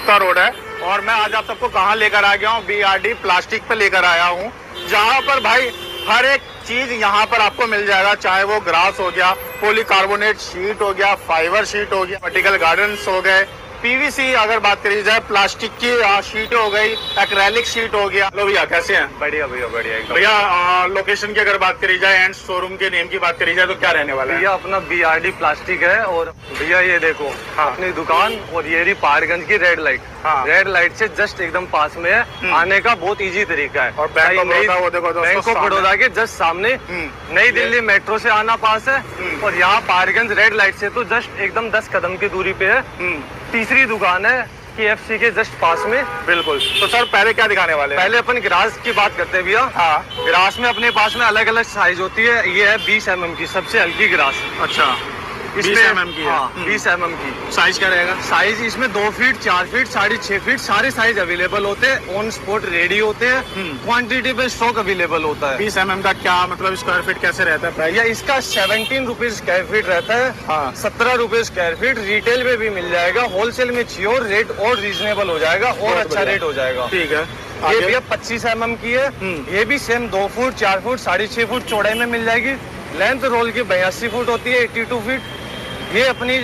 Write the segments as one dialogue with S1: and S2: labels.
S1: Gupta road है और मैं आज आप सबको कहाँ लेकर आ गया हूँ, BRD प्लास्टिक पे लेकर आया हूँ, जहाँ पर भाई हर एक चीज यहाँ पर आपको मिल जाएगा। चाहे वो ग्रास हो गया, पॉलीकार्बोनेट शीट हो गया, फाइबर शीट हो गया, वर्टिकल गार्डन्स हो गए, PVC अगर बात करी जाए, प्लास्टिक की शीट हो गई, एक्रेलिक शीट हो गया। लो भैया कैसे हैं?
S2: बढ़िया भैया बढ़िया एकदम।
S1: भैया लोकेशन की अगर बात करी जाए एंड शोरूम के नेम की बात करी जाए तो क्या रहने वाला है?
S2: भैया अपना BRD प्लास्टिक है। और भैया ये देखो
S1: हाँ।
S2: अपनी दुकान और ये रही पहाड़गंज की रेड लाइट।
S1: हाँ।
S2: रेड लाइट से जस्ट एकदम पास में है, आने का बहुत इजी तरीका है।
S1: और बैंक ऑफ बड़ौदा वो देखो
S2: बैंक ऑफ बड़ौदा के जस्ट सामने नई दिल्ली मेट्रो से आना पास है और यहाँ पहाड़गंज रेड लाइट से तो जस्ट एकदम 10 कदम की दूरी पे है। तीसरी दुकान है KFC के जस्ट पास में।
S1: बिल्कुल। तो सर पहले क्या दिखाने वाले हैं?
S2: पहले अपन ग्रास की बात करते हैं भैया।
S1: हाँ।
S2: ग्रास में अपने पास में अलग अलग साइज होती है। ये है 20 mm की सबसे हल्की ग्रास।
S1: अच्छा, 20 mm की है।
S2: हाँ, 20 mm की।
S1: साइज क्या रहेगा?
S2: साइज इसमें 2 फीट, 4 फीट, 6.5 फीट सारे साइज अवेलेबल होते हैं। ऑन स्पॉट रेडी होते हैं, क्वांटिटी पे स्टॉक अवेलेबल होता है।
S1: 20 mm का क्या मतलब स्क्वायर फीट कैसे रहता है प्राइस?
S2: या इसका 17 रुपीज स्क्वायर फीट रहता है।
S1: हाँ।
S2: 17 रुपए स्क्वायर फीट। रिटेल में भी मिल जाएगा, होलसेल में चाहिए और रेट और रीजनेबल हो जाएगा और अच्छा रेट हो जाएगा।
S1: ठीक है।
S2: ये भैया 25 mm की है। ये भी सेम 2 फुट, 4 फुट, 6.5 फुट चौड़ाई में मिल जाएगी। लेंथ रोल की 82 फुट होती है, 82 फीट। ये अपनी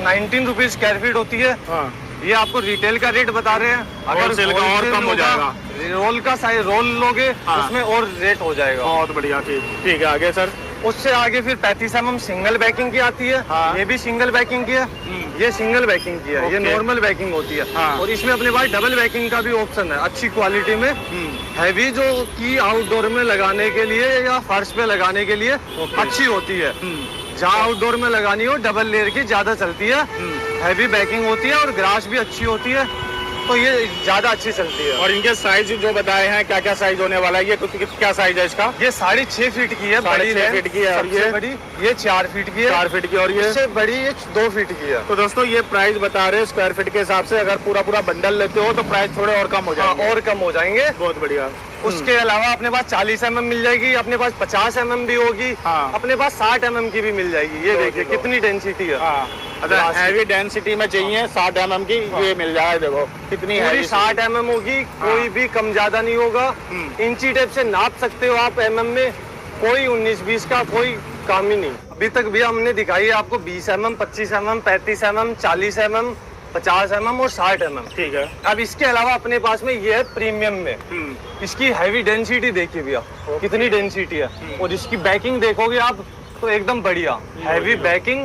S2: 19 रुपीज स्क्वायर फीट होती है।
S1: हाँ।
S2: ये आपको रिटेल का रेट बता रहे हैं। अगर
S1: होलसेल का और कम हो जाएगा।
S2: रोल का साइज रोल लोगे
S1: हाँ।
S2: उसमें और रेट हो जाएगा।
S1: बहुत बढ़िया। ठीक है, आगे सर?
S2: उससे आगे फिर 35 mm सिंगल बैकिंग की आती है।
S1: हाँ।
S2: ये भी सिंगल बैकिंग की है। ये सिंगल बैकिंग की है। ये नॉर्मल बैकिंग होती है।
S1: हाँ।
S2: और इसमें अपने पास डबल बैकिंग का भी ऑप्शन है, अच्छी क्वालिटी में। हैवी जो की आउटडोर में लगाने के लिए या फर्श पे लगाने के लिए अच्छी होती है। जहाँ आउटडोर में लगानी हो डबल लेयर की ज्यादा चलती है, हैवी बैकिंग होती है और ग्रास भी अच्छी होती है, तो ये ज्यादा अच्छी चलती है।
S1: और इनके साइज जो बताए हैं, क्या क्या साइज होने वाला है? ये क्या साइज है इसका?
S2: ये 6.5 फीट की है, बड़ी
S1: 6.5 फीट की है। और ये
S2: बड़ी ये 4 फीट की है।
S1: 4 फीट की। और ये
S2: इससे बड़ी ये 2 फीट की है।
S1: तो दोस्तों ये प्राइस बता रहे हैं स्क्वायर फीट के हिसाब से। अगर पूरा बंडल लेते हो तो प्राइस थोड़े और कम हो जाएंगे।
S2: और कम हो जाएंगे।
S1: बहुत बढ़िया।
S2: उसके अलावा अपने पास 40 mm मिल जाएगी, अपने पास 50 mm भी होगी।
S1: हाँ।
S2: अपने पास 60 mm की भी मिल जाएगी। ये देखिए कितनी डेंसिटी है।
S1: हाँ। अच्छा, हैवी डेंसिटी में चाहिए 60 mm की, ये मिल जाए। देखो कितनी
S2: पूरी
S1: हैवी
S2: 60 mm होगी, कोई भी कम ज्यादा नहीं होगा। इंची टेप से नाप सकते हो आप mm में, कोई 19-20 का कोई काम ही नहीं। अभी तक भी हमने दिखाई है आपको 20 mm, 25 mm, 35 mm, 40 mm, 50 mm और 60 mm।
S1: ठीक है।
S2: अब इसके अलावा अपने पास में ये है प्रीमियम में। इसकी हैवी डेंसिटी देखिए भैया कितनी डेंसिटी है। और इसकी बैकिंग देखोगे आप तो एकदम बढ़िया हैवी बैकिंग,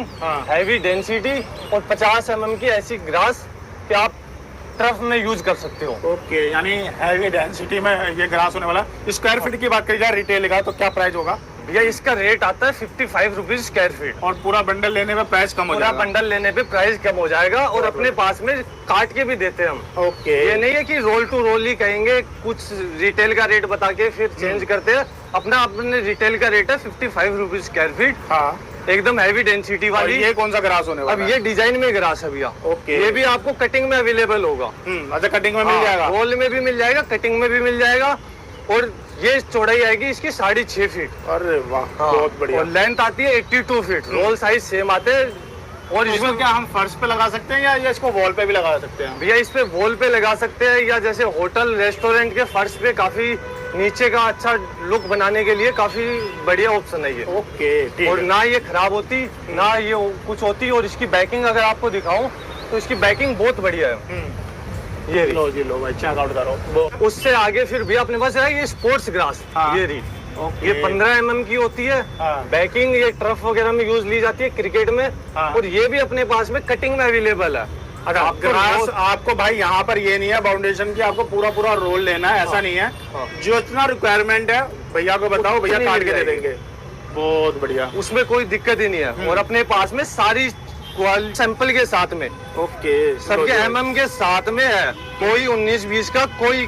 S2: हैवी डेंसिटी और 50 mm की ऐसी ग्रास कि आप टर्फ में यूज कर सकते हो।
S1: ओके, यानी हैवी डेंसिटी में ये ग्रास होने वाला। स्क्वायर फीट की बात करी जाए रिटेल का तो क्या प्राइस होगा?
S2: भैया इसका रेट आता है 55 रुपीज स्क्वायर फीट।
S1: और पूरा बंडल लेने में प्राइस कम हो जाएगा।
S2: पूरा बंडल लेने पे प्राइस कम हो जाएगा। और अपने पास में काट के भी देते हैं हम।
S1: ओके।
S2: ये नहीं है कि रोल टू रोल ही कहेंगे, कुछ रिटेल का रेट बता के फिर चेंज करते हैं। अपने रिटेल का रेट है 55 रुपीज स्क्वायर फीट।
S1: हाँ।
S2: एकदम हैवी डेंसिटी वाली।
S1: ये कौन सा ग्रास होने वाला
S2: अब ये डिजाइन में ग्रास है भैया।
S1: ओके।
S2: ये भी आपको कटिंग में अवेलेबल होगा।
S1: अच्छा, कटिंग में मिल जाएगा?
S2: रोल में भी मिल जाएगा, कटिंग में भी मिल जाएगा। और ये चौड़ाई आएगी इसकी 6.5 फीट।
S1: अरे वाह, बहुत बढ़िया।
S2: और लेंथ आती है 82 फीट। रोल साइज सेम आते हैं। और
S1: इसमें क्या हम फर्श पे लगा सकते हैं या इसको वॉल पे भी लगा सकते हैं?
S2: भैया इस पे वॉल पे लगा सकते हैं, या जैसे होटल रेस्टोरेंट के फर्श पे काफी नीचे का अच्छा लुक बनाने के लिए काफी बढ़िया ऑप्शन है ये।
S1: ओके, ठीक
S2: और
S1: है।
S2: ना ये खराब होती ना ये कुछ होती। और इसकी बैकिंग अगर आपको दिखाऊं तो इसकी बैकिंग बहुत बढ़िया है। ये
S1: लो जी, लो भाई, चेकआउट करो।
S2: उससे आगे फिर भी अपने पास है ये स्पोर्ट्स ग्रास।
S1: हाँ।
S2: ये रही ये 15 mm की होती है। बैकिंग ये ट्रफ वगैरह में यूज ली जाती है क्रिकेट में। और ये भी अपने पास में कटिंग में अवेलेबल है।
S1: अगर आपको भाई यहाँ पर ये नहीं है फाउंडेशन की आपको पूरा रोल लेना है, ऐसा नहीं है। जो इतना रिक्वायरमेंट है भैया को बताओ, भैया काट के दे देंगे। बहुत बढ़िया,
S2: उसमें कोई दिक्कत ही नहीं है। और अपने पास में सारी सैंपल के साथ में।
S1: ओके,
S2: सबके mm के साथ में है, कोई 19-20 का कोई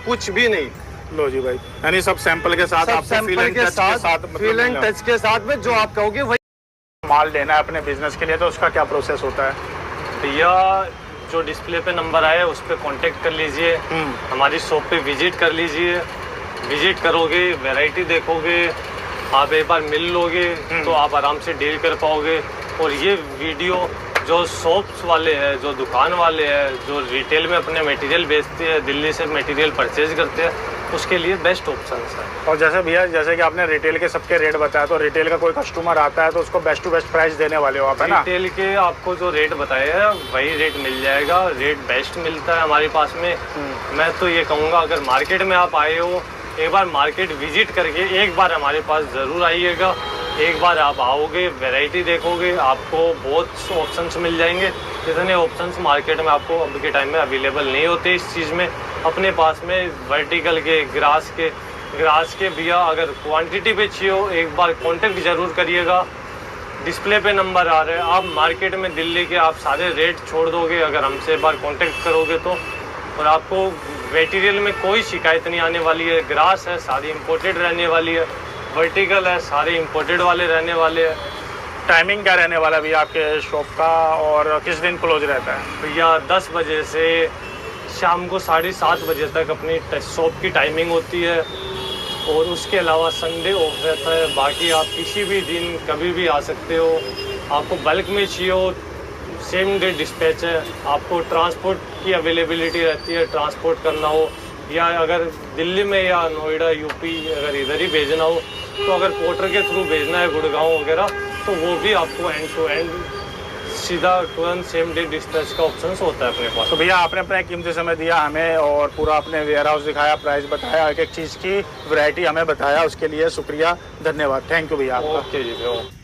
S2: कुछ भी नहीं।
S1: लो जी भाई, यानी सब सैंपल के साथ,
S2: सब सैंपल के साथ, फील एंड टच के साथ में जो आप कहोगे वही।
S1: माल लेना है अपने बिजनेस के लिए तो उसका क्या प्रोसेस होता है?
S2: भैया जो डिस्प्ले पे नंबर आया है उस पर कॉन्टेक्ट कर लीजिए। हमारी शॉप पे विजिट कर लीजिए। विजिट करोगे, वैरायटी देखोगे, आप एक बार मिल लोगे तो आप आराम से डील कर पाओगे। और ये वीडियो जो शॉप्स वाले हैं, जो दुकान वाले हैं, जो रिटेल में अपने मटेरियल बेचते हैं, दिल्ली से मटेरियल परचेज करते हैं, उसके लिए बेस्ट ऑप्शन है।
S1: और जैसे भैया, जैसे कि आपने रिटेल के सबके रेट बताया, तो रिटेल का कोई कस्टमर आता है तो उसको बेस्ट टू बेस्ट प्राइस देने वाले हो आप, है ना?
S2: रिटेल के आपको जो रेट बताए हैं वही रेट मिल जाएगा, रेट बेस्ट मिलता है हमारे पास में। मैं तो ये कहूँगा, अगर मार्केट में आप आए हो, एक बार मार्केट विजिट करके एक बार हमारे पास ज़रूर आइएगा। एक बार आप आओगे, वैरायटी देखोगे, आपको बहुत ऑप्शंस मिल जाएंगे। जितने ऑप्शंस मार्केट में आपको अभी के टाइम में अवेलेबल नहीं होते इस चीज़ में, अपने पास में वर्टिकल के, ग्रास के भैया अगर क्वांटिटी पे चाहिए हो, एक बार कांटेक्ट ज़रूर करिएगा। डिस्प्ले पे नंबर आ रहे हैं, आप मार्केट में दिल्ली के आप सारे रेट छोड़ दोगे अगर हमसे एक बार कांटेक्ट करोगे तो, और आपको मटेरियल में कोई शिकायत नहीं आने वाली है। ग्रास है, सारी इंपोर्टेड रहने वाली है, वर्टिकल है, सारे इंपोर्टेड वाले रहने वाले हैं।
S1: टाइमिंग क्या रहने वाला भैया आपके शॉप का, और किस दिन क्लोज रहता है?
S2: भैया 10 बजे से शाम को 7:30 बजे तक अपनी शॉप की टाइमिंग होती है, और उसके अलावा संडे ऑफ रहता है। बाकी आप किसी भी दिन कभी भी आ सकते हो। आपको बल्क में चाहिए हो, सेम डे डिस्पैच है। आपको ट्रांसपोर्ट की अवेलेबिलिटी रहती है, ट्रांसपोर्ट करना हो, या अगर दिल्ली में या नोएडा यूपी अगर इधर ही भेजना हो, तो अगर पोर्टर के थ्रू भेजना है गुड़गांव वगैरह, तो वो भी आपको एंड टू एंड सीधा तुरंत सेम डे डिस्पैच का ऑप्शन होता है अपने पास।
S1: तो भैया आपने अपना कीमती समय दिया हमें, और पूरा अपने वेयर हाउस दिखाया, प्राइस बताया, एक एक चीज़ की वैरायटी हमें बताया, उसके लिए शुक्रिया, धन्यवाद, थैंक यू भैया आपका।
S2: ओके जी।